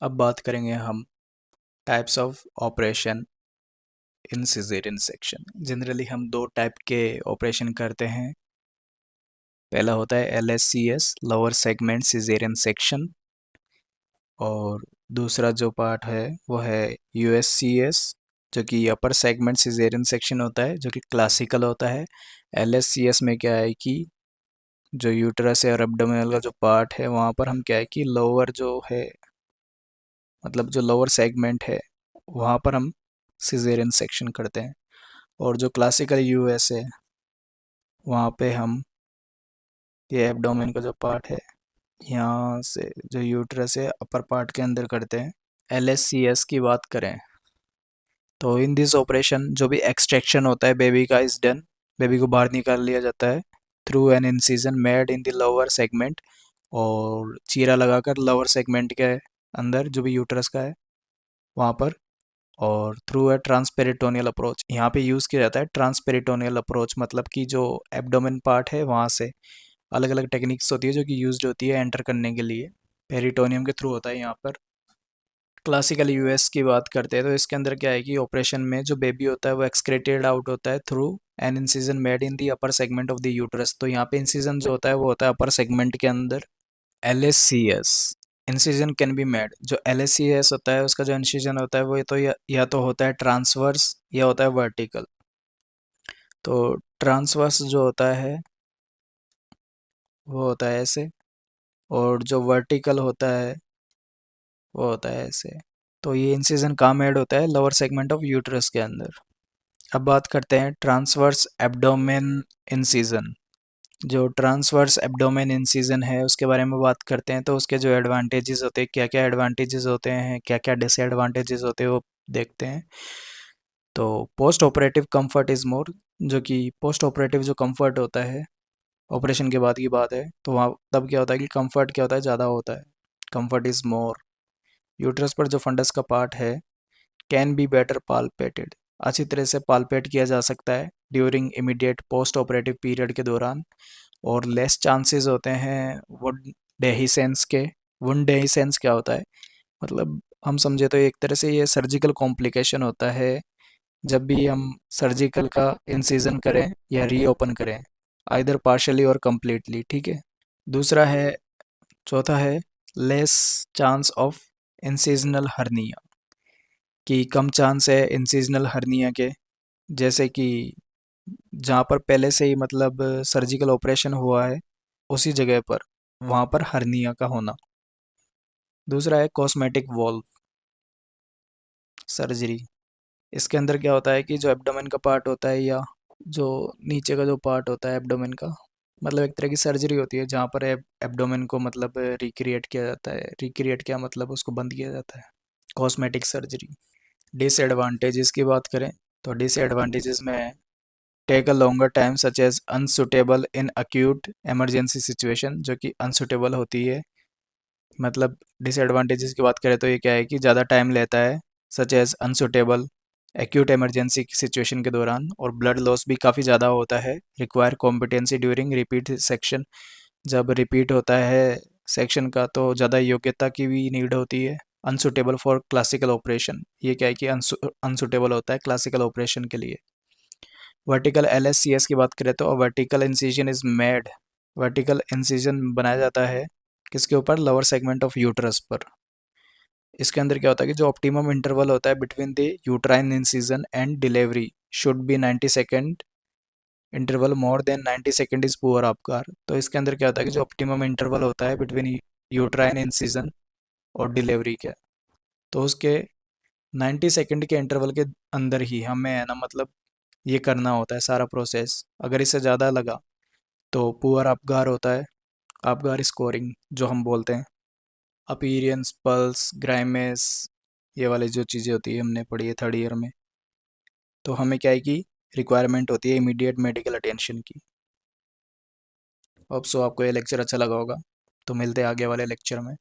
अब बात करेंगे हम types of operation in caesarean section. Generally हम दो टाइप के ऑपरेशन करते हैं। पहला होता है LSCS, lower segment caesarean section, और दूसरा जो पार्ट है वो है USCS, जो कि अपर सेगमेंट सिजेरियन सेक्शन होता है, जो कि क्लासिकल होता है। LSCS में क्या है कि जो यूटरस है और एब्डोमिनल का जो पार्ट है वहाँ पर हम क्या है कि लोअर जो है, मतलब जो लोअर सेगमेंट है वहाँ पर हम सिजेरियन सेक्शन करते हैं। और जो क्लासिकल यूएस है वहाँ पे हम ये एब्डोमेन का जो पार्ट है यहाँ से जो यूट्रस है अपर पार्ट के अंदर करते हैं। LSCS की बात करें तो इन दिस ऑपरेशन जो भी एक्सट्रैक्शन होता है बेबी का इज डन, बेबी को बाहर निकाल लिया जाता है through an incision made in the lower segment, और चीरा लगाकर लोअर सेगमेंट के अंदर जो भी यूट्रस का है वहाँ पर, और थ्रू ए ट्रांसपेरिटोनियल अप्रोच। यहाँ पे यूज़ किया जाता है ट्रांसपेरिटोनियल अप्रोच, मतलब कि जो एब्डोमेन पार्ट है वहाँ से अलग अलग टेक्निक्स होती है जो कि यूज्ड होती है एंटर करने के लिए। पेरिटोनियम के थ्रू होता है यहाँ पर। क्लासिकल यूएस की बात करते हैं तो इसके अंदर क्या है कि ऑपरेशन में जो बेबी होता है वो एक्सक्रेटेड आउट होता है through an incision made in the upper segment of the uterus. तो यहाँ पे इंसिजन जो होता है वो होता है अपर सेगमेंट के अंदर। LSCS, incision can be made. जो LSCS होता है उसका जो इंसिजन होता है वो तो या तो होता है ट्रांसवर्स या होता है वर्टिकल। तो ट्रांसवर्स जो होता है वो होता है ऐसे, और जो वर्टिकल होता है वो होता है ऐसे। तो ये इंसिजन कहाँ ऐड होता है? लोअर सेगमेंट ऑफ यूट्रस के अंदर। अब बात करते हैं ट्रांसवर्स एब्डोमेन इंसिजन। जो ट्रांसवर्स एब्डोमेन इंसिजन है उसके बारे में बात करते हैं तो उसके जो एडवांटेजेस होते हैं, क्या क्या एडवांटेजेस होते हैं, क्या क्या डिसएडवांटेजेस होते हैं, वो देखते हैं। तो post operative comfort is more, जो कि पोस्ट ऑपरेटिव जो कंफर्ट होता है ऑपरेशन के बाद की बात है, तो वहाँ तब क्या होता है कि कंफर्ट क्या होता है, ज़्यादा होता है। Comfort is more. यूट्रस पर जो फंडस का पार्ट है कैन बी बेटर पाल्पेटेड, अच्छी तरह से पाल्पेट किया जा सकता है during immediate post operative period के दौरान, और लेस चांसेस होते हैं वुंड डेहिसेंस के। वुंड डेहिसेंस क्या होता है, मतलब हम समझे तो एक तरह से ये सर्जिकल कॉम्प्लिकेशन होता है जब भी हम सर्जिकल का इंसिजन करें या रीओपन करें, आइदर पार्शली और कम्प्लीटली, ठीक है। दूसरा है, चौथा है less chance of incisional hernia, कि कम चांस है इंसिजनल हर्निया के, जैसे कि जहाँ पर पहले से ही मतलब सर्जिकल ऑपरेशन हुआ है उसी जगह पर वहाँ पर हर्निया का होना। दूसरा है कॉस्मेटिक वॉल्व सर्जरी। इसके अंदर क्या होता है कि जो एब्डोमेन का पार्ट होता है या जो नीचे का जो पार्ट होता है एब्डोमेन का, मतलब एक तरह की सर्जरी होती है जहाँ पर एब्डोमेन को मतलब रिक्रिएट किया जाता है। रिक्रिएट क्या मतलब, उसको बंद किया जाता है। Cosmetic surgery. डिसएडवांटेजेस की बात करें तो डिसएडवांटेजेस में take a longer time such as unsuitable in acute emergency situation, जो कि अनसुटेबल होती है। मतलब डिसएडवांटेजेस की बात करें तो ये क्या है कि ज़्यादा टाइम लेता है, such as unsuitable acute emergency की सिचुएशन के दौरान, और ब्लड लॉस भी काफ़ी ज़्यादा होता है। Require competency during repeat section, जब रिपीट होता है सेक्शन का तो ज़्यादा योग्यता की भी नीड होती है। अनसुटेबल फॉर क्लासिकल ऑपरेशन, ये क्या है कि अनसुटेबल होता है क्लासिकल ऑपरेशन के लिए। वर्टिकल LSCS की बात करें तो vertical incision is made, vertical incision बनाया जाता है किसके ऊपर? लोअर सेगमेंट ऑफ यूट्रस पर। इसके अंदर क्या होता है कि जो ऑप्टिमम इंटरवल होता है between the uterine incision and delivery should be 90 second. Interval more than 90 second is poor आपका। तो इसके अंदर क्या होता है कि जो ऑप्टिमम इंटरवल होता है बिटवीन यूट्राइन इंसिजन और डिलीवरी के, तो उसके 90 सेकेंड के इंटरवल के अंदर ही हमें है ना, मतलब ये करना होता है सारा प्रोसेस। अगर इससे ज़्यादा लगा तो पुअर अपगार होता है। अपगार स्कोरिंग जो हम बोलते हैं, अपीरियंस, पल्स, ग्राइमेस, ये वाली जो चीज़ें होती है हमने पढ़ी है थर्ड ईयर में। तो हमें क्या है कि रिक्वायरमेंट होती है इमीडिएट मेडिकल अटेंशन की। होप सो आपको ये लेक्चर अच्छा लगा होगा। तो मिलते हैं आगे वाले लेक्चर में।